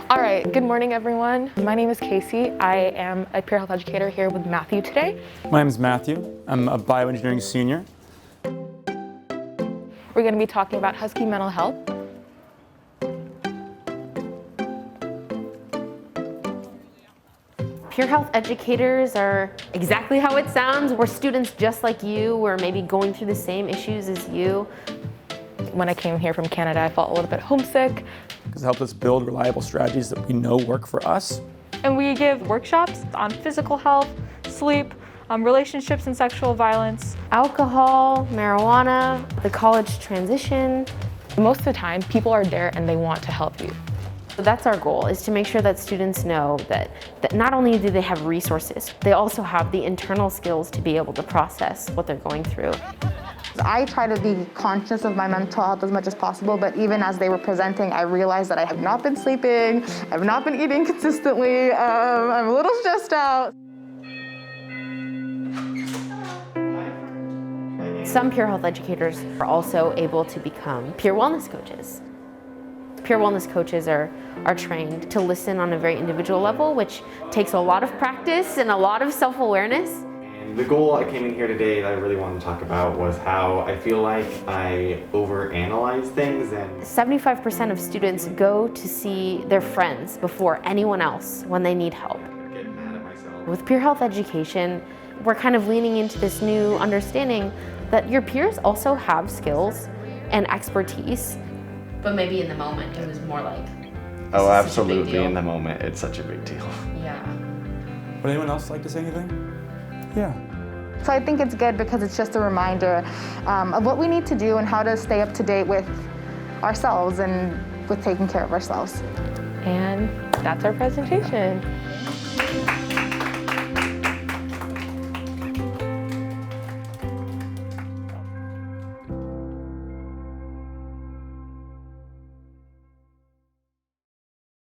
All right, good morning everyone. My name is Casey. I am a peer health educator here with Matthew today. My name is Matthew. I'm a bioengineering senior. We're going to be talking about Husky mental health. Peer health educators are exactly how it sounds. We're students just like you. We're maybe going through the same issues as you. When I came here from Canada, I felt a little bit homesick. Because it helped us build reliable strategies that we know work for us. And we give workshops on physical health, sleep, relationships and sexual violence. Alcohol, marijuana, the college transition. Most of the time, people are there and they want to help you. So that's our goal, is to make sure that students know that not only do they have resources, they also have the internal skills to be able to process what they're going through. I try to be conscious of my mental health as much as possible, but even as they were presenting, I realized that I have not been sleeping, I've not been eating consistently, I'm a little stressed out. Some peer health educators are also able to become peer wellness coaches. Peer wellness coaches are trained to listen on a very individual level, which takes a lot of practice and a lot of self-awareness. The goal I came in here today that I really wanted to talk about was how I feel like I overanalyze things. And 75% of students go to see their friends before anyone else when they need help. get mad at myself. With peer health education, we're kind of leaning into this new understanding that your peers also have skills and expertise, but maybe in the moment it was more like, Oh, absolutely. In the moment, it's such a big deal. yeah. Would anyone else like to say anything? Yeah. So I think it's good because it's just a reminder of what we need to do and how to stay up to date with ourselves and with taking care of ourselves. And that's our presentation.